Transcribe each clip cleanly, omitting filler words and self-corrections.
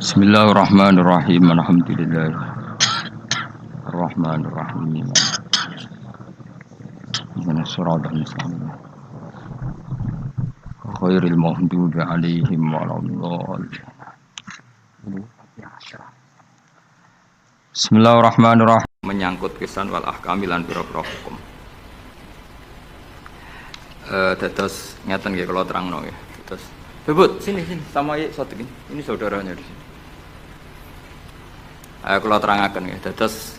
Bismillahirrahmanirrahim. Alhamdulillah. Ar-Rahmanirrahim. Ihdinas siratal mustaqim. Ghairil maghdubi 'alaihim waladdallin. Bismillahirrahmanirrahim. Menyangkut kisan wal ahkami lan pira-pira hukum. Dados ngeten nggih kula terangno nggih. Dados Bebut, sini sama satu ini. Ini saudaranya di sini. Kalau terangkan ya, dados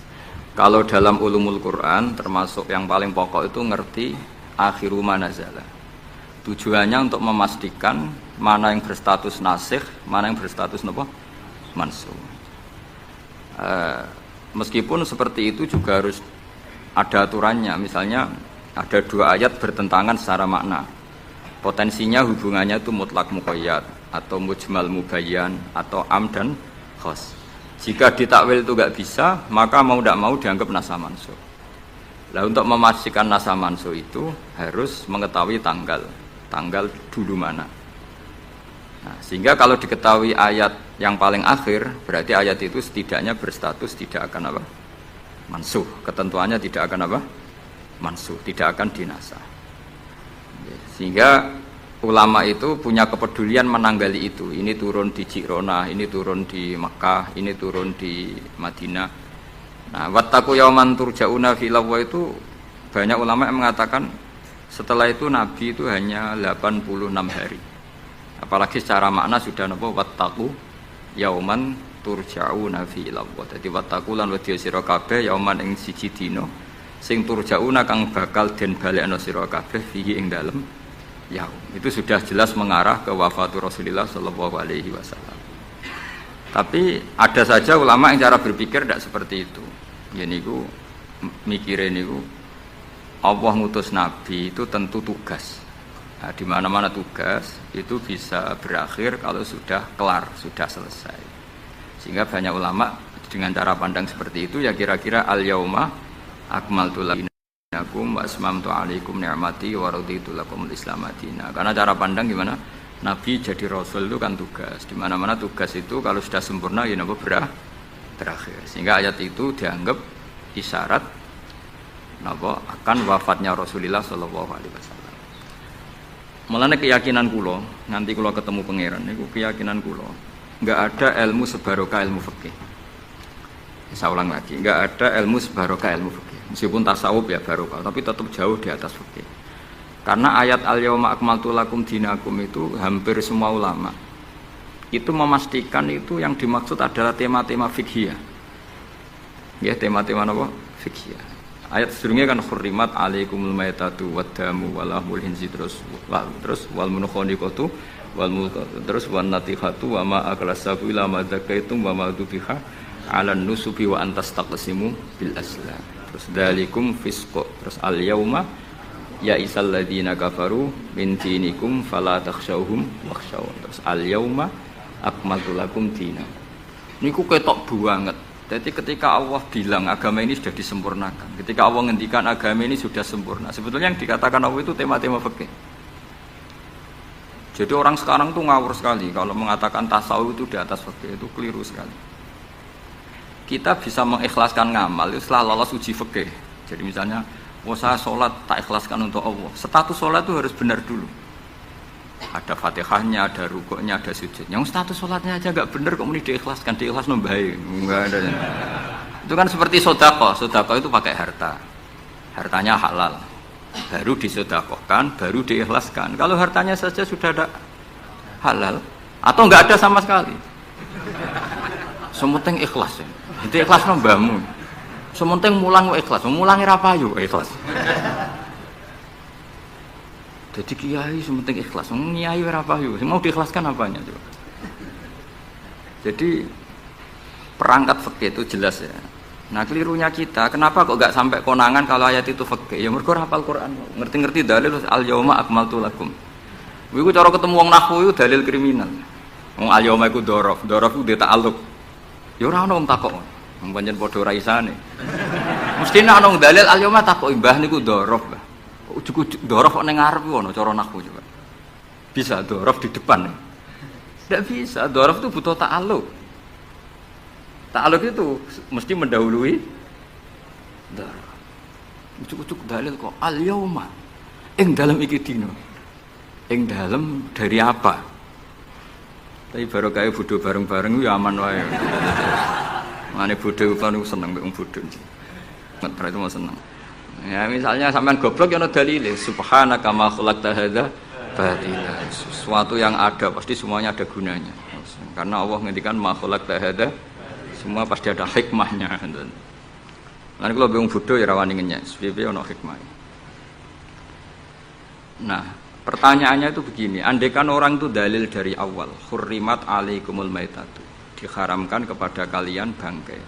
kalau dalam ulumul Quran termasuk yang paling pokok itu ngerti akhiru manazala. Tujuannya untuk memastikan mana yang berstatus nasikh, mana yang berstatus napa? Mansukh. Meskipun seperti itu juga harus ada aturannya. Misalnya ada dua ayat bertentangan secara makna. Potensinya hubungannya itu mutlak muqayyad atau mujmal mubayyan atau am dan khas. Jika ditakwil itu enggak bisa, maka mau tidak mau dianggap nasakh mansukh. Lah untuk memastikan nasakh mansukh itu harus mengetahui tanggal dulu mana. Nah, sehingga kalau diketahui ayat yang paling akhir, berarti ayat itu setidaknya berstatus tidak akan apa? Mansukh. Ketentuannya tidak akan apa? Mansukh, tidak akan dinasakh. Sehingga ulama itu punya kepedulian menanggali itu. Ini turun di Jirona, ini turun di Makkah, ini turun di Madinah. Nah, wattaqu yauman turja'una fi lawwa itu banyak ulama yang mengatakan setelah itu Nabi itu hanya 86 hari. Apalagi secara makna sudah napa wattaqu yauman turja'una fi lawwa. Jadi wattaqu lan wedya sira kabeh yauman ing siji dina sing turja'una kang bakal den balekno sira kabeh fihi ing dalem yaum. Itu sudah jelas mengarah ke wafatul Rasulullah sallallahu alaihi wasallam. Tapi ada saja ulama yang cara berpikir tidak seperti itu. Ya niku mikire niku Allah ngutus nabi itu tentu tugas. Nah, di mana-mana tugas itu bisa berakhir kalau sudah kelar, sudah selesai. Sehingga banyak ulama dengan cara pandang seperti itu ya kira-kira al-yauma akmaltu lakum wa asmamtu alaikum ni'mati wa raditu lakumul Islam madina. Karena cara pandang gimana? Nabi jadi rasul itu kan tugas. Di mana-mana tugas itu kalau sudah sempurna ya napa berakhir. Sehingga ayat itu dianggap isyarat napa akan wafatnya Rasulullah sallallahu alaihi wasallam. Mulane keyakinan kula, nanti kula ketemu pangeran niku keyakinan kula, enggak ada ilmu sebarokah ilmu fikih. Saya ulang lagi, enggak ada ilmu sebarokah ilmu fikih. Meskipun tasawuf ya barokah, tapi tetap jauh di atas fikih. Karena ayat al-yauma akmaltu lakum dinakum itu hampir semua ulama itu memastikan itu yang dimaksud adalah tema-tema fikih. Ya, tema-tema apa? Fikih. Ayat sebelumnya kan hurrimat alaikumul maitatu waddamu walahmul hinzi terus wal munkhaniqatu wal terus wan natihatu wa ma aklasabu ila ma zakaitum wa ma dubiha 'alan nusubi wa antas taqsimu bil aslam. Terus dalikum fisqo. Terus al yauma ya isal ladzina kafaru min dinikum fala takhshawhum wakhshawun. Terus al yauma akmaltu lakum dinakum. Niku ketok banget. Jadi ketika Allah bilang agama ini sudah disempurnakan, ketika Allah ngendikan agama ini sudah sempurna, sebetulnya yang dikatakan Allah itu tema-tema fikih. Jadi orang sekarang tuh ngawur sekali kalau mengatakan tasawuf itu di atas fikih, itu keliru sekali. Kita bisa mengikhlaskan ngamal itu setelah lolos uji fikih. Jadi misalnya, saya sholat tak ikhlaskan untuk Allah. Status sholat itu harus benar dulu. Ada fatihahnya, ada rukuknya, ada sujud. Yang status sholatnya aja nggak benar kok mesti diikhlaskan, diikhlas baik. Enggak ada. Itu kan seperti sedekah. Sedekah itu pakai harta. Hartanya halal. Baru disedekahkan, baru diikhlaskan. Kalau hartanya saja sudah ada halal atau nggak ada sama sekali. Sementing ikhlas ya. Itu ikhlas mbahmu. Sementing mulang ikhlas, mulangi ra payu ikhlas. Jadi kiai sementing ikhlas, nyai ora payu. Mau diikhlaskan apanya coba? Jadi perangkat fikih itu jelas ya. Nah, kelirunya kita, kenapa kok enggak sampai konangan kalau ayat itu fikih? Ya mergo hafal Quran, ngerti-ngerti dalil al yauma akmaltu lakum. Iku cara ketemu wong nahwu itu dalil kriminal. Wong al yauma iku dzaraf iku ta'alluq. Ya ora ono wong takok. Wong pancen padha ora isane. Mesti nek ono dalil al-yauma takok mbah niku dzaraf, Mbah. Ujug-ujug dzaraf kok ning ngarep ono cara nahwu coba. Bisa dzaraf di depan. Tidak bisa, dzaraf itu butuh ta'alluq. Ta'alluq itu mesti mendahului darah. Ucuk-ucuk dalil kok al-yauma ing dalem iki dina. Ing dalem dari apa? Tapi baru kayak bodho bareng-bareng ya aman wae. Mane bodho kan seneng mek wong bodho. Ngetra itu mau seneng. Ya misalnya sampean goblok ya ana dalile subhanaka ma khalaqta hadza batila. Sesuatu yang ada pasti semuanya ada gunanya. Karena Allah ngendikan ma khalaqta hadza semua pasti ada hikmahnya. Lan kula wong bodho ya rawani ngenyek, piye ana hikmah. Nah, pertanyaannya itu begini, andaikan orang itu dalil dari awal, hurrimat alaikumul maitatu, diharamkan kepada kalian bangkai.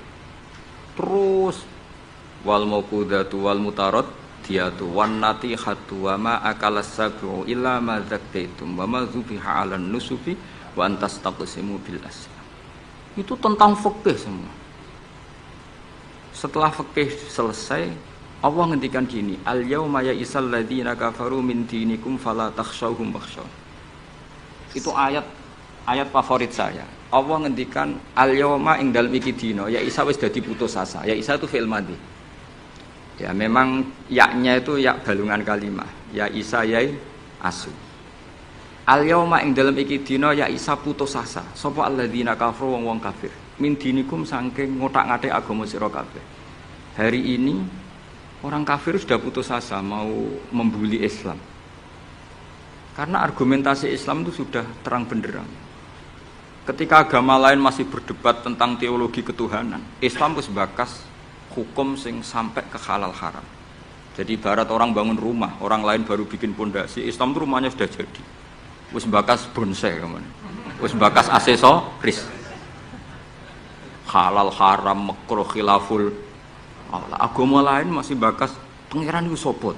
Terus wal mauqudatu wal mutarad diatu wan natihatu wa ma akalas sabu illa ma zakkaitum wa ma zubiha 'alan nusufi wa antastaqsimu bil aslam. Itu tentang fikih semua. Setelah fikih selesai, Allah ngendikan gini, al-yauma ya'isal ladzina kafaru min dinikum fala takhshawhum wakhshaw. Itu ayat favorit saya. Allah ngendikan al-yauma ing dalem iki dina, ya Isa wis dadi putus asa. Ya Isa itu fi'il madhi. Ya memang yaknya itu ya balungan kalimah. Ya Isa yai asu. Al-yauma ing dalem iki dina ya Isa putus asa. Sapa alladzina kafaru wong kafir. Min dinikum saking ngotak-ngatik agama sira kabeh. Hari ini orang kafir sudah putus asa mau membuli Islam. Karena argumentasi Islam itu sudah terang benderang. Ketika agama lain masih berdebat tentang teologi ketuhanan, Islam wis bakas hukum sing sampai ke halal haram. Jadi ibarat orang bangun rumah, orang lain baru bikin pondasi, Islam itu rumahnya sudah jadi. Wis bakas bonsai kemana? Wis bakas aksesoris. Halal haram makruh khilaful. Agama lain masih bakas pangeran iku sapa?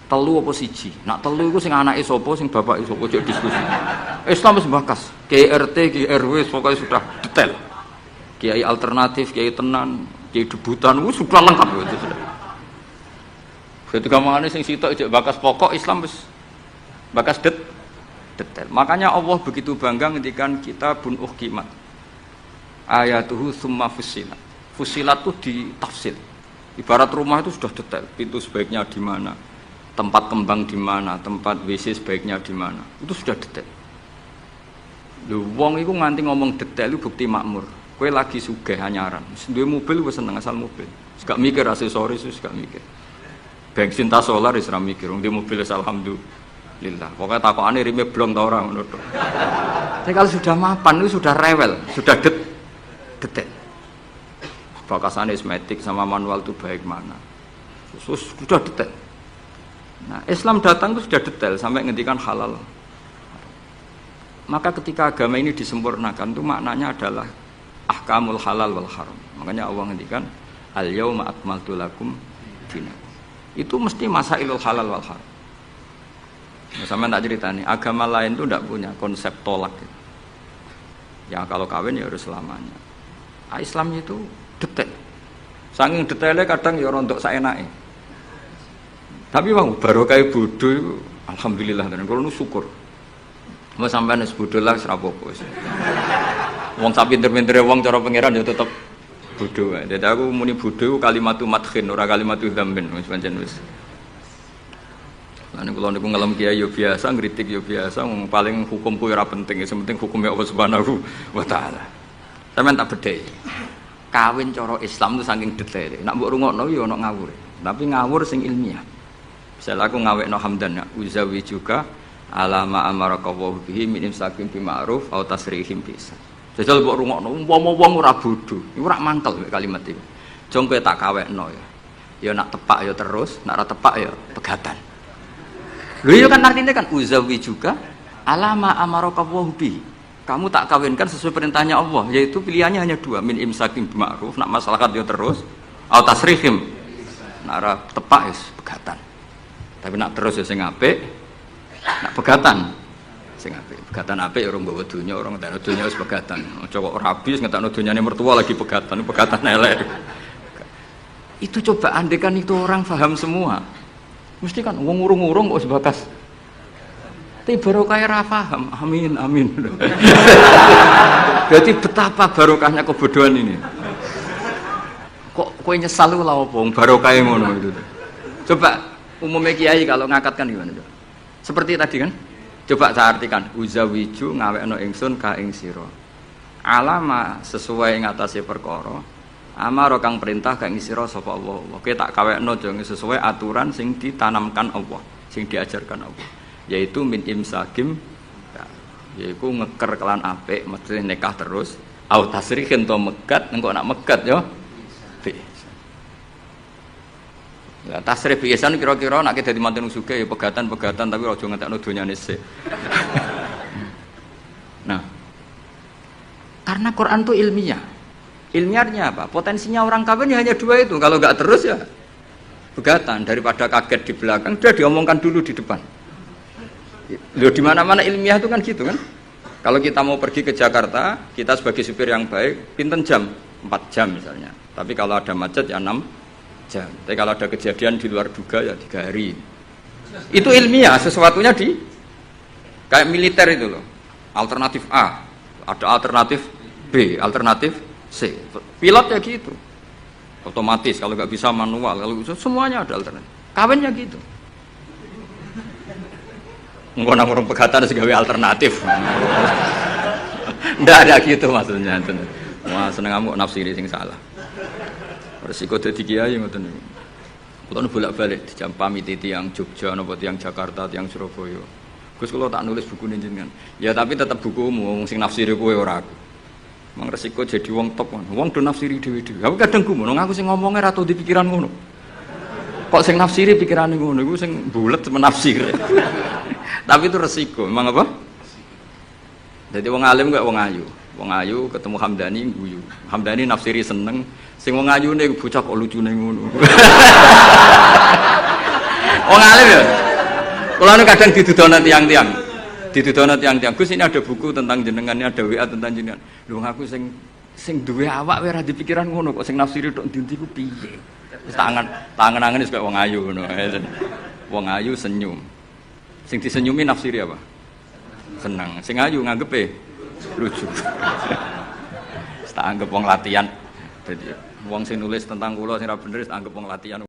Telu apa siji? Nak telu iku sing anake sapa, sing bapake sapa cek diskusi. Islam wis bakas. KRT, KRW pokoke sudah detail. Kiai alternatif, kiai tenan, kiai debutan wis sudah lengkap itu sudah. Ketika mangane sing sitok cek bakas pokok Islam wis bakas detail. Makanya Allah begitu bangga ngendikan kitabun uhkimat. Ayatuhu summa fussilat. Fussilat itu ditafsir. Ibarat rumah itu sudah detail, pintu sebaiknya di mana, tempat kembang di mana, tempat WC sebaiknya di mana. Itu sudah detail. Lho wong iku nganti ngomong detail itu bukti makmur. Kowe lagi sugih anyaran. Duwe mobil wis seneng asal mobil. Gak mikir aksesoris wis gak mikir. Bensin tas solar wis ra mikir, wong di mobil wis alhamdulillah. Pokoke takokane rime blong ta ora ngono tok. Tapi kalau sudah mapan itu sudah rewel, sudah detail. Bakasan esmetik sama manual itu baik mana, sudah detail. Nah Islam datang itu sudah detail sampai ngendikan halal. Maka ketika agama ini disempurnakan itu maknanya adalah ahkamul halal wal haram. Makanya Allah ngendikan al yauma akmaltu lakum dinakum. Itu mesti masailul halal wal haram. Sama tak cerita nih, agama lain itu tidak punya konsep tolak. Ya kalau kawin ya harus selamanya. Islam itu detail. Saking detailnya kadang ya rontok saenake. Tapi bang baru kayak bodoh itu, alhamdulillah dan kalau nu syukur. Mau sampai nes bodoh lah serapopo. Wong sapi pinter-pinter wong cara pangeran ya tetap bodoh. Jadi aku muni bodoh kalimatu madkhin ora kalimatu dzambin wis pancen wis. Lan kula niku ngelem kiai yo biasa, ngritik yo biasa, paling hukumku ora penting, sing penting hukume Allah Subhanahu wa taala. Sampeyan tak bedhei. Kawin cara Islam itu saking detail. Nak mbok rungokno yo ana ngawur. Tapi ngawur sing ilmiah. Misal aku ngawekno hamdan uzawi juga alama amaraka wa bihi min imsakin bi ma'ruf au tasrihim bi ihsan. Jajal mbok rungokno umpama wong ora bodho, iku ora mangkel kalimat iki. Jong kowe tak kawekno ya. Ya nak tepak ya terus, nak ora tepak ya pegatan. Lho iya kan artinya kan uzawi juga alama amaraka wa bihi. Kamu tak kawinkan sesuai perintahnya Allah, yaitu pilihannya hanya dua, min imsakin bima'ruf, nak masyarakat dia terus, atau tasrihim, nak tepak is pegatan. Tapi nak terus ya sing apik, nak pegatan, sing apik. Pegatan apik orang bawa dunia, orang ngetakno dunia wis pegatan. Cocok rabi wis ngetakno dunyane mertua lagi pegatan elek. Itu coba andekan itu orang paham semua. Mesti kan wong urung-urung kok sebatas. Tapi barokah ra paham. Amin, amin. Berarti betapa barokahnya kebodohan ini. Kok kowe nyesal lho apa barokah ngono itu. Coba umumnya kiai kalau ngakatkan gimana coba? Seperti tadi kan? Coba saya artikan, uzawiju ngawekno ingsun ka ing sira. Alama sesuai ngatasi perkara. Amaro kang perintah ka ing sira sapa Allah. Kowe tak kawekno aja sesuai aturan sing ditanamkan Allah, sing diajarkan Allah. Yaitu min imsakim, yaitu ngeker kelan apik, mesti nikah terus. Au tasrihin to megat, engko nak megat yo. Ya, tasrih biasan kira-kira nak dadi manten sugih ya pegatan-pegatan tapi aja ngentekno donyane sik. Nah, karena Quran itu ilmiah. Ilmiahnya apa? Potensinya orang kawin hanya dua itu. Kalau enggak terus ya pegatan, daripada kaget di belakang, sudah diomongkan dulu di depan. Loh, di mana-mana ilmiah itu kan gitu kan. Kalau kita mau pergi ke Jakarta, kita sebagai supir yang baik, pinten jam? 4 jam misalnya. Tapi kalau ada macet ya 6 jam. Tapi kalau ada kejadian di luar duga ya 3 hari. Itu ilmiah, sesuatunya di kayak militer itu loh. Alternatif A, ada alternatif B, alternatif C. Pilot ya gitu. Otomatis kalau nggak bisa manual, kalau bisa semuanya ada alternatif. Kawinnya gitu. Enggak orang pegatan segawe alternatif. Ndak ada gitu maksudnya. Wah, seneng kamu nafsiri sing salah. Resiko dadi kiai ngoten niku. Kula bolak-balik dijampami tiyang Jogja napa tiyang Jakarta, tiyang Surabaya. Gus kula tak nulis buku jenengan. Ya tapi tetap bukumu wong sing nafsiri kowe ora aku. Mang resiko jadi wong top. Wong do nafsiri dhewe-dhewe. Aku kadang gumun aku sing ngomongnya ra tau di pikiran ngono. Kok sing nafsiri pikirane ngono iku sing bulet menafsir. Tapi itu resiko, memang apa? Jadi wong alim gak wong ayu. Wong ayu ketemu Hamdani guyu. Hamdani nafsiri seneng, sing wong ayune bocah kok lucune ngono. Wong alim ya. Kula nu kadang didudono tiang-tiang. Didudono tiang-tiang. Gus ini ada buku tentang jenengan, ini ada WA tentang jenengan. Lho aku sing duwe awak wae ora dipikiran ngono kok sing nafsiri tok ndi ku piye. Wis tangan-tangan wis kaya wong ayu ngono. Wong ayu senyum. Sing disenyumi nafsiri apa? Senang. Sing ayu nganggepe lucu. Tak anggap wong latihan. Dadi wong sing nulis tentang kula sing ra bener tak anggap wong latihan.